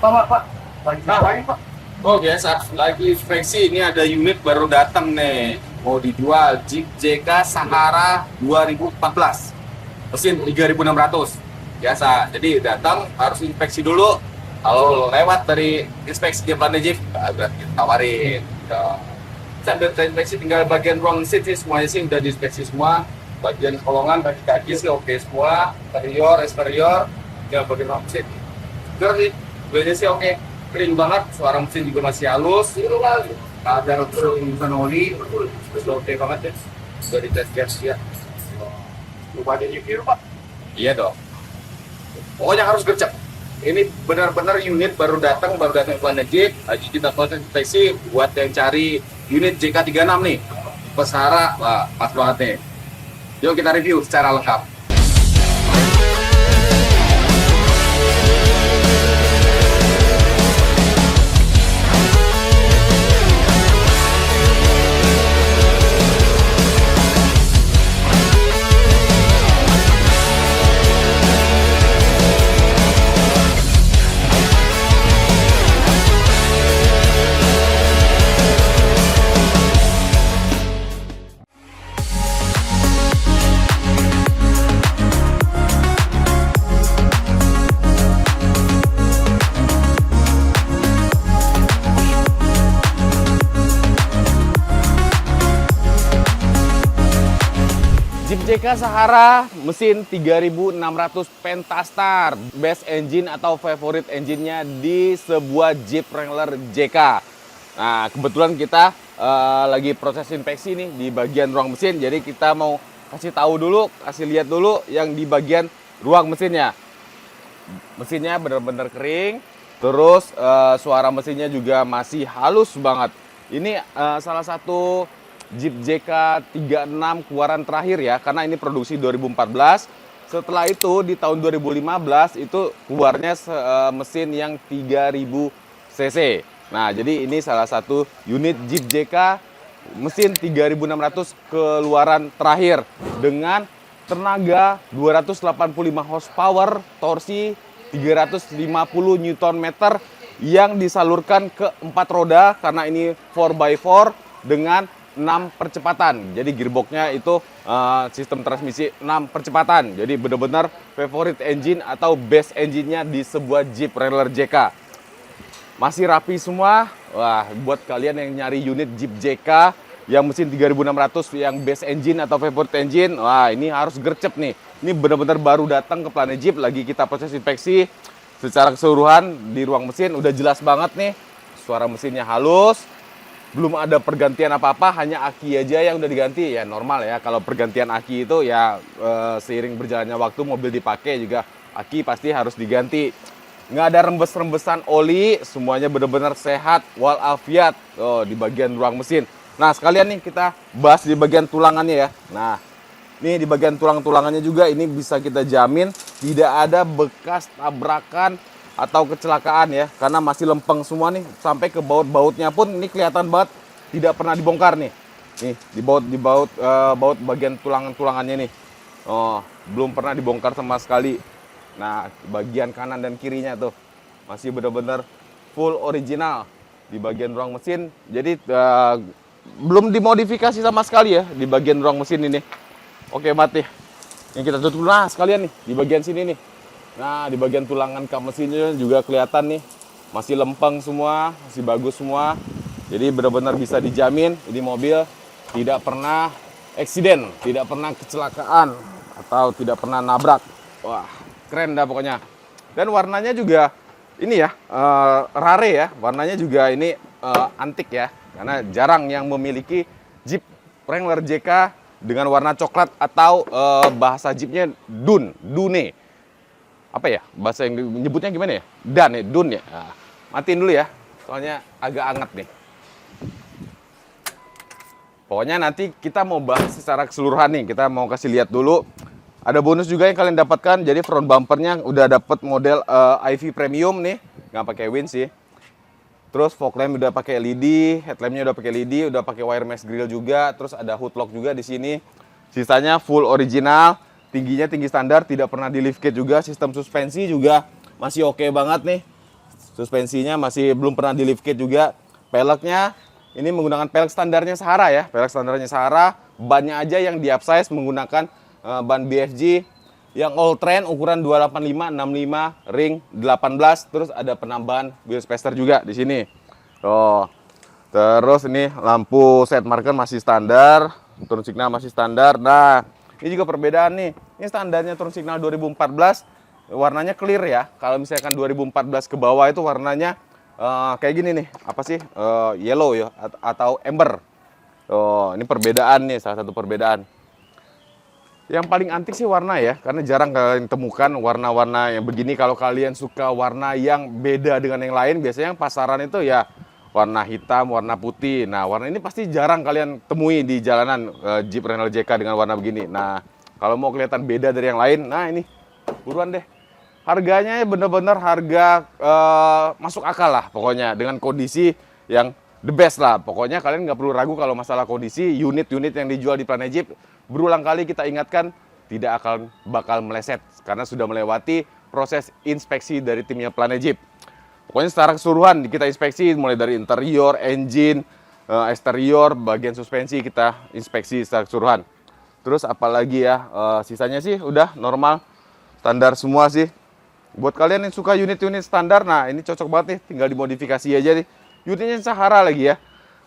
Pak. Lagi Pak. Oh biasa, lagi inspeksi. Ini ada unit baru datang nih. Mau dijual Jeep JK Sahara 2014. Mesin 3600. Biasa, jadi datang harus inspeksi dulu. Kalau lewat dari inspeksi dia Planet Jeep, berarti kita tawarin. Sambil inspeksi tinggal bagian ruang mesin sih, semuanya sih udah diinspeksi semua. Bagian kolongan, kaki sih oke semua. Interior, eksterior, tinggal bagian ruang mesin. Jadi, sebenarnya sih oke. Kering banget, suara mesin juga masih halus. Ada urusan oli, sudah oke banget ya. Sudah dites gas ya. Lupa ada biru Pak. Iya dong. Pokoknya harus gercep. Ini benar-benar unit baru datang Planet Jeep. Lagi kita proses inspeksi buat yang cari unit JK36 nih. Pesara, wah pas banget nih. Yuk kita review secara lengkap. Jeep JK Sahara mesin 3600 Pentastar, best engine atau favorite engine-nya di sebuah Jeep Wrangler JK. Nah, kebetulan kita lagi proses inspeksi nih di bagian ruang mesin, jadi kita mau kasih tahu dulu, kasih lihat dulu yang di bagian ruang mesinnya. Mesinnya benar-benar kering, terus suara mesinnya juga masih halus banget. Ini salah satu Jeep JK 36 keluaran terakhir ya, karena ini produksi 2014. Setelah itu di tahun 2015 itu keluarnya mesin yang 3000 cc. Nah, jadi ini salah satu unit Jeep JK mesin 3600 keluaran terakhir dengan tenaga 285 horsepower, torsi 350 Nm yang disalurkan ke 4 roda karena ini 4x4 dengan 6 percepatan. Jadi gearboxnya itu sistem transmisi 6 percepatan. Jadi benar-benar favorite engine atau best engine-nya di sebuah Jeep Wrangler JK. Masih rapi semua. Wah, buat kalian yang nyari unit Jeep JK yang mesin 3600 yang best engine atau favorite engine, wah ini harus gercep nih. Ini benar-benar baru datang ke Planet Jeep, lagi kita proses inspeksi secara keseluruhan di ruang mesin. Udah jelas banget nih, suara mesinnya halus. Belum ada pergantian apa-apa, hanya aki aja yang udah diganti. Ya normal ya, kalau pergantian aki itu ya seiring berjalannya waktu mobil dipakai juga aki pasti harus diganti. Nggak ada rembes-rembesan oli, semuanya benar-benar sehat walafiat di bagian ruang mesin. Nah sekalian nih kita bahas di bagian tulangannya ya. Nah nih di bagian tulang-tulangannya juga ini bisa kita jamin tidak ada bekas tabrakan atau kecelakaan ya, karena masih lempeng semua nih, sampai ke baut-bautnya pun ini kelihatan banget tidak pernah dibongkar nih. Nih di baut bagian tulangannya nih. Oh, belum pernah dibongkar sama sekali. Nah, bagian kanan dan kirinya tuh masih benar-benar full original di bagian ruang mesin. Jadi belum dimodifikasi sama sekali ya di bagian ruang mesin ini. Oke, mati. Yang kita tutup nah sekalian nih di bagian sini nih. Nah, di bagian tulangan kap mesinnya juga kelihatan nih, masih lempeng semua, masih bagus semua. Jadi benar-benar bisa dijamin ini mobil tidak pernah eksiden, tidak pernah kecelakaan, atau tidak pernah nabrak. Wah, keren dah pokoknya. Dan warnanya juga ini ya, rare ya, warnanya juga ini antik ya. Karena jarang yang memiliki Jeep Wrangler JK dengan warna coklat atau bahasa Jeepnya Dune. Apa ya bahasa yang menyebutnya gimana ya? Dun ya. Nah, matiin dulu ya, soalnya agak anget nih. Pokoknya nanti kita mau bahas secara keseluruhan nih. Kita mau kasih lihat dulu. Ada bonus juga yang kalian dapatkan. Jadi front bumpernya udah dapat model IV Premium nih, nggak pakai winch sih. Terus fog lamp udah pakai LED, headlampnya udah pakai LED, udah pakai wire mesh grill juga. Terus ada hood lock juga di sini. Sisanya full original. Tingginya tinggi standar, tidak pernah di lift kit juga. Sistem suspensi juga masih oke banget nih. Suspensinya masih belum pernah di lift kit juga. Peleknya ini menggunakan pelek standarnya Sahara ya. Pelek standarnya Sahara. Bannya aja yang di upsize menggunakan ban BFG yang all trend ukuran 285 65 ring 18. Terus ada penambahan wheel spacer juga di sini. Oh. Terus ini lampu set marker masih standar, turun signal masih standar. Nah, ini juga perbedaan nih. Ini standarnya turun signal 2014. Warnanya clear ya. Kalau misalkan 2014 ke bawah itu warnanya kayak gini nih. Apa sih? Yellow ya atau amber. Oh, ini perbedaan nih, salah satu perbedaan. Yang paling antik sih warna ya, karena jarang kalian temukan warna-warna yang begini. Kalau kalian suka warna yang beda dengan yang lain, biasanya yang pasaran itu ya warna hitam, warna putih. Nah, warna ini pasti jarang kalian temui di jalanan Jeep Wrangler JK dengan warna begini. Nah, kalau mau kelihatan beda dari yang lain, nah ini buruan deh. Harganya bener-bener harga masuk akal lah pokoknya, dengan kondisi yang the best lah. Pokoknya kalian nggak perlu ragu kalau masalah kondisi. Unit-unit yang dijual di Planet Jeep, berulang kali kita ingatkan, tidak akan bakal meleset karena sudah melewati proses inspeksi dari timnya Planet Jeep. Pokoknya secara keseluruhan kita inspeksi, mulai dari interior, engine, eksterior, bagian suspensi kita inspeksi secara keseluruhan. Terus apalagi ya, sisanya sih udah normal, standar semua sih. Buat kalian yang suka unit-unit standar, nah ini cocok banget nih, tinggal dimodifikasi aja nih. Unitnya Sahara lagi ya.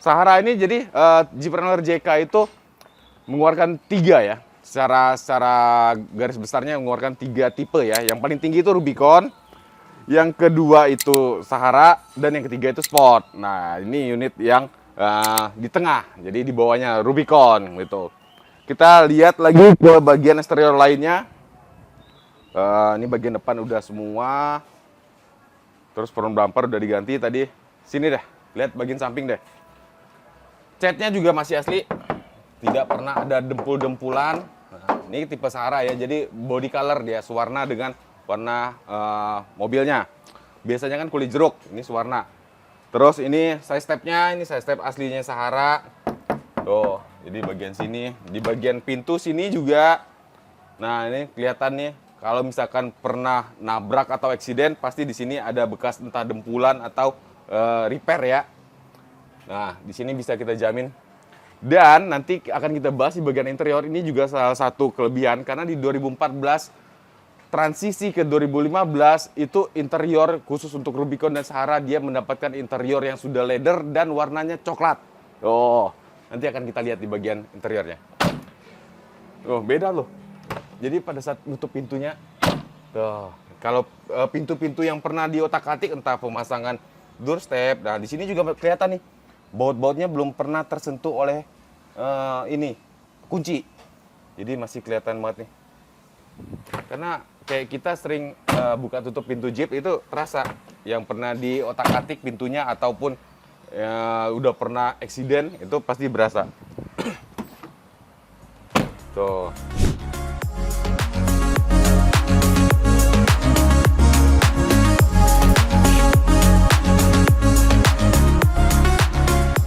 Sahara ini jadi Jeep Wrangler JK itu mengeluarkan 3 ya. Secara garis besarnya mengeluarkan 3 tipe ya. Yang paling tinggi itu Rubicon, yang kedua itu Sahara, dan yang ketiga itu Sport. Nah, ini unit yang di tengah, jadi di bawahnya Rubicon gitu. Kita lihat lagi ke bagian eksterior lainnya. Ini bagian depan udah semua. Terus front bumper udah diganti tadi. Sini deh, lihat bagian samping deh. Catnya juga masih asli, tidak pernah ada dempul-dempulan. Nah, ini tipe Sahara ya, jadi body color dia sewarna dengan warna mobilnya. Biasanya kan kulit jeruk, ini sewarna. Terus ini side stepnya, ini side step aslinya Sahara. Tuh, jadi bagian sini, di bagian pintu sini juga. Nah, ini kelihatan nih, kalau misalkan pernah nabrak atau eksiden, pasti di sini ada bekas entah dempulan atau repair ya. Nah, di sini bisa kita jamin. Dan nanti akan kita bahas di bagian interior, ini juga salah satu kelebihan karena di 2014 transisi ke 2015 itu interior khusus untuk Rubicon dan Sahara, dia mendapatkan interior yang sudah leather dan warnanya coklat. Oh, nanti akan kita lihat di bagian interiornya. Oh, beda loh. Jadi pada saat nutup pintunya, tuh, kalau pintu-pintu yang pernah diotak-atik entah pemasangan doorstep, nah di sini juga kelihatan nih baut-bautnya belum pernah tersentuh oleh ini kunci. Jadi masih kelihatan banget nih. Karena kayak kita sering buka tutup pintu Jeep itu terasa yang pernah diotak-atik pintunya ataupun udah pernah eksiden itu pasti berasa. Tuh.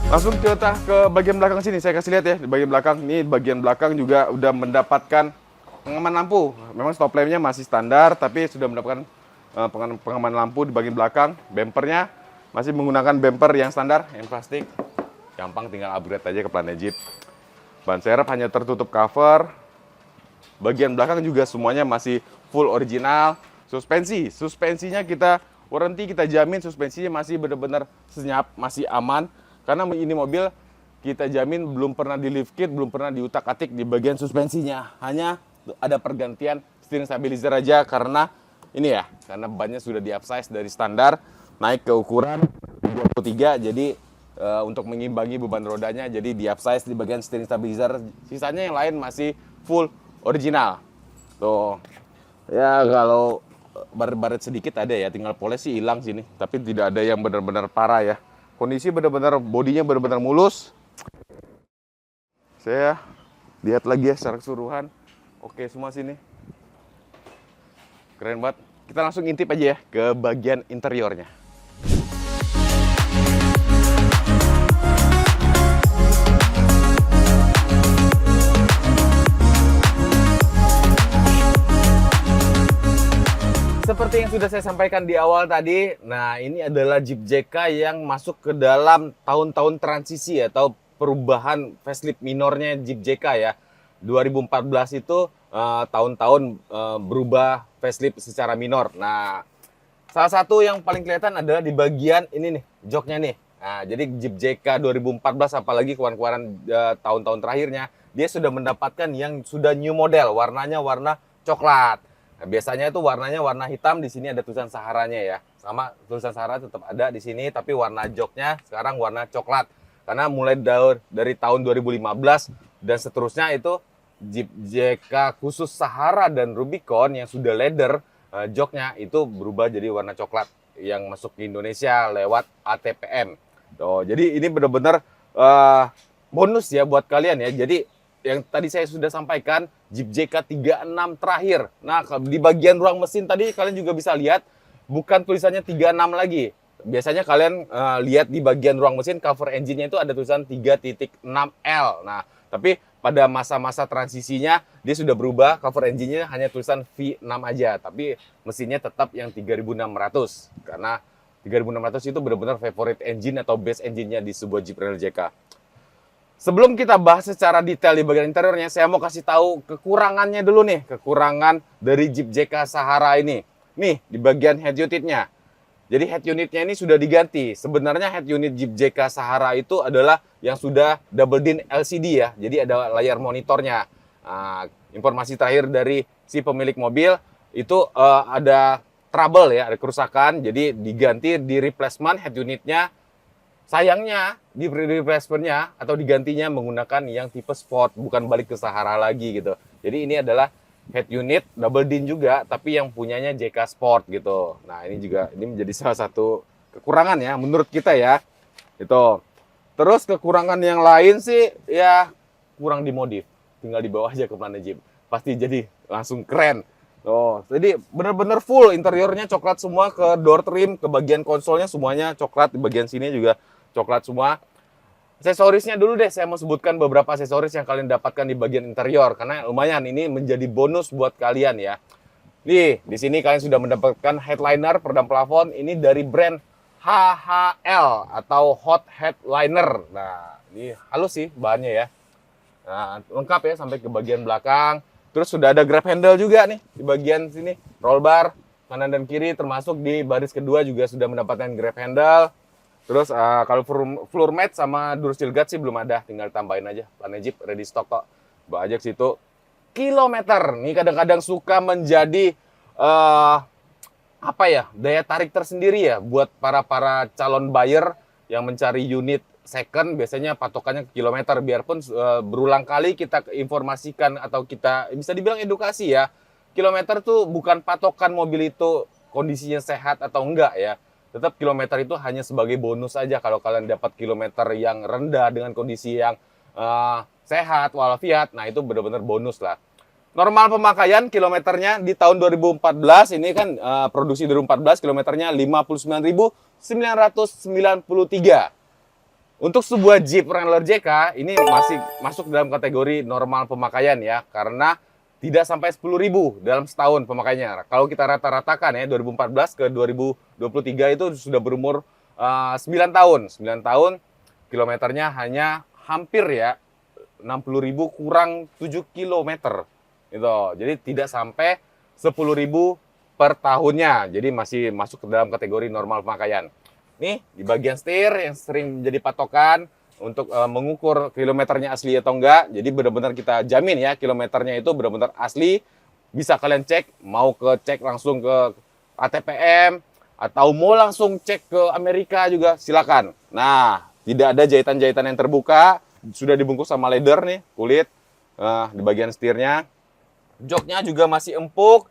Langsung kita ke bagian belakang sini, saya kasih lihat ya di bagian belakang. Ini bagian belakang juga udah mendapatkan pengaman lampu. Memang stop lampnya masih standar, tapi sudah mendapatkan pengaman lampu di bagian belakang. Bempernya masih menggunakan bumper yang standar, yang plastik. Gampang, tinggal upgrade aja ke Planet Jeep. Ban serep hanya tertutup cover. Bagian belakang juga semuanya masih full original. Suspensinya kita warranty, kita jamin suspensinya masih benar-benar senyap, masih aman. Karena ini mobil kita jamin belum pernah di lift kit, belum pernah diutak-atik di bagian suspensinya. Hanya ada pergantian steering stabilizer aja karena ini ya, karena bannya sudah di upsize dari standar naik ke ukuran 23. Jadi untuk mengimbangi beban rodanya jadi di upsize di bagian steering stabilizer. Sisanya yang lain masih full original. Tuh. Ya kalau baret-baret sedikit ada ya, tinggal poles sih hilang sini, tapi tidak ada yang benar-benar parah ya. Kondisi benar-benar bodinya benar-benar mulus. Saya lihat lagi ya secara keseluruhan. Oke semua sini. Keren banget. Kita langsung intip aja ya ke bagian interiornya. seperti yang sudah saya sampaikan di awal tadi, nah ini adalah Jeep JK yang masuk ke dalam tahun-tahun transisi atau perubahan facelift minornya Jeep JK ya. 2014 itu tahun-tahun berubah facelift secara minor. Nah, salah satu yang paling kelihatan adalah di bagian ini nih, joknya nih. Nah, jadi Jeep JK 2014 apalagi keluaran tahun-tahun terakhirnya, dia sudah mendapatkan yang sudah new model, warnanya warna coklat. Nah, biasanya itu warnanya warna hitam, di sini ada tulisan Saharanya ya. Sama tulisan Sahara tetap ada di sini, tapi warna joknya sekarang warna coklat. Karena mulai dari tahun 2015 dan seterusnya itu Jeep JK khusus Sahara dan Rubicon yang sudah leather, joknya itu berubah jadi warna coklat yang masuk ke Indonesia lewat ATPM. Tuh, jadi ini benar-benar bonus ya buat kalian ya. Jadi yang tadi saya sudah sampaikan, Jeep JK 36 terakhir. Nah, di bagian ruang mesin tadi kalian juga bisa lihat, bukan tulisannya 36 lagi. Biasanya kalian lihat di bagian ruang mesin, cover engine-nya itu ada tulisan 3.6L. Nah, tapi pada masa-masa transisinya, dia sudah berubah, cover engine-nya hanya tulisan V6 aja. Tapi mesinnya tetap yang 3600. Karena 3600 itu benar-benar favorite engine atau base engine-nya di sebuah Jeep Wrangler JK. Sebelum kita bahas secara detail di bagian interiornya, saya mau kasih tahu kekurangannya dulu nih. Kekurangan dari Jeep JK Sahara ini. Nih, di bagian head unitnya. Jadi head unitnya ini sudah diganti. Sebenarnya head unit Jeep JK Sahara itu adalah yang sudah double din LCD ya. Jadi ada layar monitornya. Informasi terakhir dari si pemilik mobil, itu ada trouble ya, ada kerusakan. Jadi diganti, di replacement head unitnya. Sayangnya di replacementnya atau digantinya menggunakan yang tipe sport, bukan balik ke Sahara lagi gitu. Jadi ini adalah head unit double din juga, tapi yang punyanya JK Sport gitu. Nah ini juga menjadi salah satu kekurangan ya menurut kita ya. Itu. Terus kekurangan yang lain sih ya kurang dimodif, tinggal dibawa aja ke Planet Jeep, pasti jadi langsung keren. Oh, jadi benar-benar full interiornya coklat semua, ke door trim, ke bagian konsolnya semuanya coklat, di bagian sini juga coklat semua. Aksesorisnya dulu deh, saya mau sebutkan beberapa aksesoris yang kalian dapatkan di bagian interior karena lumayan ini menjadi bonus buat kalian ya. Nih, di sini kalian sudah mendapatkan headliner peredam plafon ini dari brand HHL atau Hot Headliner. Nah, ini halus sih bahannya ya. Nah, lengkap ya sampai ke bagian belakang. Terus sudah ada grab handle juga nih di bagian sini, roll bar kanan dan kiri, termasuk di baris kedua juga sudah mendapatkan grab handle. Terus kalau floor mat sama door seal guard sih belum ada, tinggal tambahin aja. Planet Jeep ready stock kok. Bawa aja ke situ. Kilometer nih kadang-kadang suka menjadi apa ya, daya tarik tersendiri ya buat para calon buyer yang mencari unit second. Biasanya patokannya ke kilometer, biarpun berulang kali kita informasikan atau kita bisa dibilang edukasi ya. Kilometer tuh bukan patokan mobil itu kondisinya sehat atau enggak ya. Tetap kilometer itu hanya sebagai bonus aja kalau kalian dapat kilometer yang rendah dengan kondisi yang sehat walafiat. Nah itu benar-benar bonus lah. Normal pemakaian kilometernya di tahun 2014 ini kan produksi 2014 kilometernya 59.993. Untuk sebuah Jeep Wrangler JK ini masih masuk dalam kategori normal pemakaian ya, karena tidak sampai 10.000 dalam setahun pemakaiannya. Kalau kita rata-ratakan ya 2014 ke 2023 itu sudah berumur 9 tahun. 9 tahun kilometernya hanya hampir ya 60.000 kurang 7 kilometer. Gitu. Jadi tidak sampai 10.000 per tahunnya. Jadi masih masuk ke dalam kategori normal pemakaian. Nih di bagian setir yang sering menjadi patokan untuk mengukur kilometernya asli atau enggak. Jadi benar-benar kita jamin ya kilometernya itu benar-benar asli. Bisa kalian cek, mau cek langsung ke ATPM atau mau langsung cek ke Amerika juga silakan. Nah, tidak ada jahitan-jahitan yang terbuka, sudah dibungkus sama leather nih, kulit. Di bagian setirnya. Joknya juga masih empuk,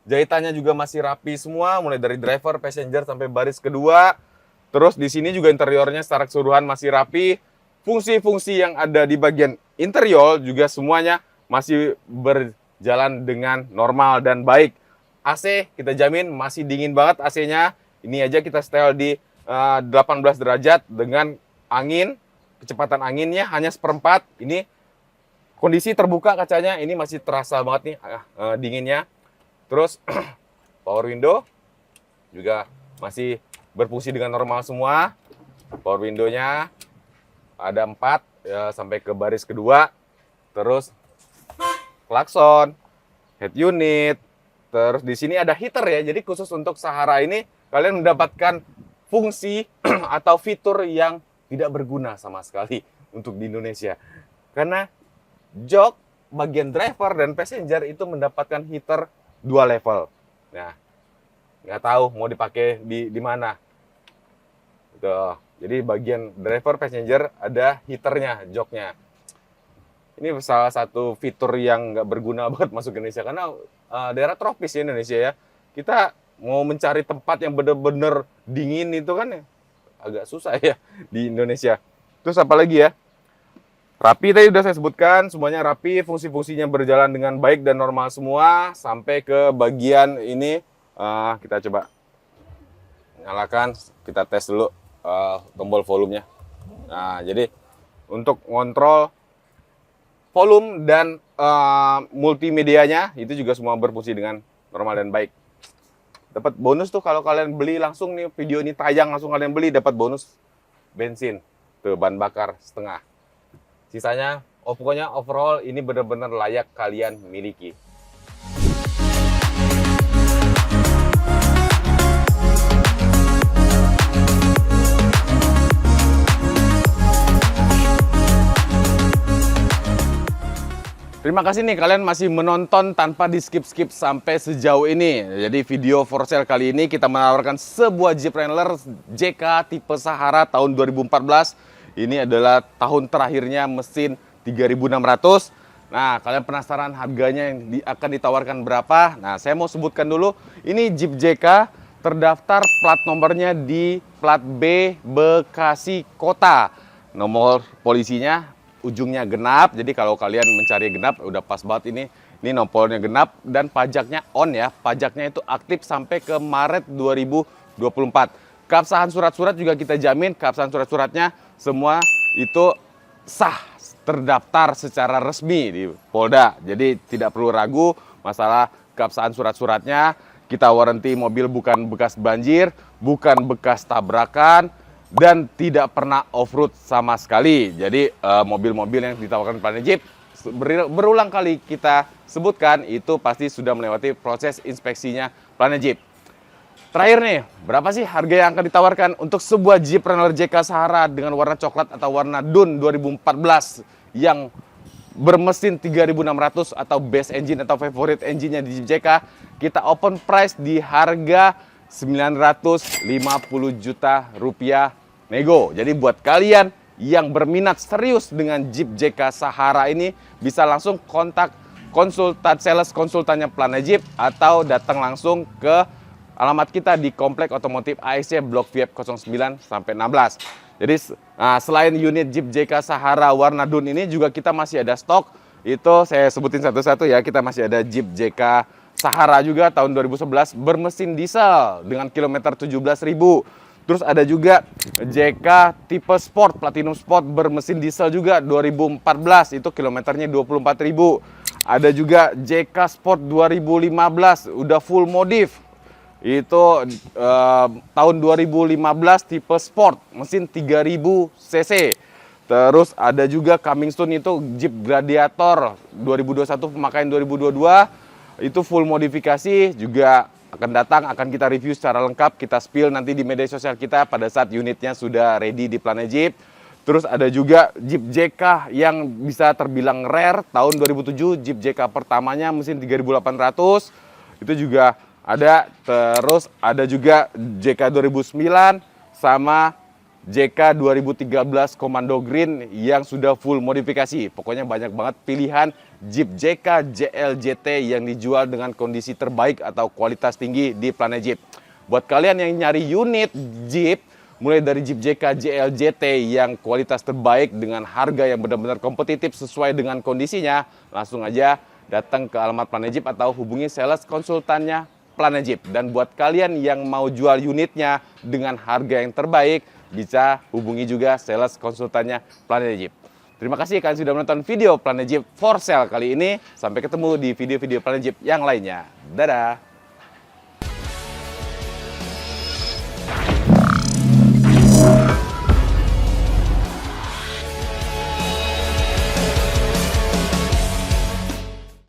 jahitannya juga masih rapi semua, mulai dari driver, passenger sampai baris kedua. Terus di sini juga interiornya secara keseluruhan masih rapi. Fungsi-fungsi yang ada di bagian interior juga semuanya masih berjalan dengan normal dan baik. AC kita jamin masih dingin banget AC-nya. Ini aja kita setel di 18 derajat dengan angin. Kecepatan anginnya hanya 1/4. Ini kondisi terbuka kacanya, ini masih terasa banget nih dinginnya. Terus Power window juga masih berfungsi dengan normal semua. Power window-nya ada 4 ya, sampai ke baris kedua. Terus klakson, head unit. Terus di sini ada heater ya. Jadi khusus untuk Sahara ini kalian mendapatkan fungsi atau fitur yang tidak berguna sama sekali untuk di Indonesia. Karena jok bagian driver dan passenger itu mendapatkan heater 2 level. Nah, nggak tahu mau dipakai di mana. Tuh. Jadi bagian driver passenger ada heaternya, joknya. Ini salah satu fitur yang nggak berguna banget masuk ke Indonesia karena daerah tropis ya Indonesia ya. Kita mau mencari tempat yang benar-benar dingin itu kan ya, agak susah ya di Indonesia. Terus apa lagi ya? Rapi tadi udah saya sebutkan, semuanya rapi, fungsi-fungsinya berjalan dengan baik dan normal semua. Sampai ke bagian ini, kita coba nyalakan, kita tes dulu tombol volumenya. Nah, jadi untuk ngontrol volume dan multimedianya itu juga semua berfungsi dengan normal dan baik. Dapat bonus tuh kalau kalian beli langsung nih, video ini tayang langsung kalian beli, dapat bonus bensin. Tuh, bahan bakar setengah. Sisanya, pokoknya overall ini benar-benar layak kalian miliki. Terima kasih nih kalian masih menonton tanpa di skip-skip sampai sejauh ini. Jadi video for sale kali ini kita menawarkan sebuah Jeep Wrangler JK tipe Sahara tahun 2014. Ini adalah tahun terakhirnya mesin 3600. Nah, kalian penasaran harganya yang akan ditawarkan berapa? Nah, saya mau sebutkan dulu. Ini Jeep JK terdaftar plat nomornya di plat B Bekasi Kota. Nomor polisinya ujungnya genap, jadi kalau kalian mencari genap udah pas banget ini nomornya genap dan pajaknya on ya, pajaknya itu aktif sampai ke Maret 2024. Keabsahan surat-surat juga kita jamin, keabsahan surat-suratnya semua itu sah, terdaftar secara resmi di Polda, jadi tidak perlu ragu masalah keabsahan surat-suratnya. Kita warranty mobil bukan bekas banjir, bukan bekas tabrakan, dan tidak pernah off-road sama sekali. Jadi mobil-mobil yang ditawarkan Planet Jeep berulang kali kita sebutkan itu pasti sudah melewati proses inspeksinya Planet Jeep. Terakhir nih, berapa sih harga yang akan ditawarkan untuk sebuah Jeep Wrangler JK Sahara dengan warna coklat atau warna dun 2014 yang bermesin 3600 atau base engine atau favorite engine-nya di Jeep JK? Kita open price di harga 950 juta rupiah nego. Jadi buat kalian yang berminat serius dengan Jeep JK Sahara ini bisa langsung kontak sales konsultannya Planet Jeep atau datang langsung ke alamat kita di Komplek Otomotif ASC Blok VIP 09 sampai 16. Jadi selain unit Jeep JK Sahara warna dun ini juga kita masih ada stok. Itu saya sebutin satu-satu ya. Kita masih ada Jeep JK Sahara juga tahun 2011 bermesin diesel dengan kilometer 17.000. Terus ada juga JK tipe Sport, Platinum Sport bermesin diesel juga 2014 itu kilometernya 24.000. Ada juga JK Sport 2015 udah full modif. Itu tahun 2015 tipe Sport, mesin 3000 cc. Terus ada juga Coming Soon itu Jeep Gladiator 2021 pemakaian 2022. Itu full modifikasi juga akan datang, akan kita review secara lengkap, kita spill nanti di media sosial kita pada saat unitnya sudah ready di Planet Jeep. Terus ada juga Jeep JK yang bisa terbilang rare tahun 2007, Jeep JK pertamanya mesin 3800 itu juga ada. Terus ada juga JK 2009 sama JK 2013 Commando Green yang sudah full modifikasi. Pokoknya banyak banget pilihan Jeep JK JLJT yang dijual dengan kondisi terbaik atau kualitas tinggi di Planet Jeep. Buat kalian yang nyari unit Jeep, mulai dari Jeep JK JLJT yang kualitas terbaik dengan harga yang benar-benar kompetitif sesuai dengan kondisinya, langsung aja datang ke alamat Planet Jeep atau hubungi sales konsultannya Planet Jeep. Dan buat kalian yang mau jual unitnya dengan harga yang terbaik, bisa hubungi juga sales konsultannya Planet Jeep. Terima kasih kalian sudah menonton video Planet Jeep for sale kali ini. Sampai ketemu di video-video Planet Jeep yang lainnya. Dadah!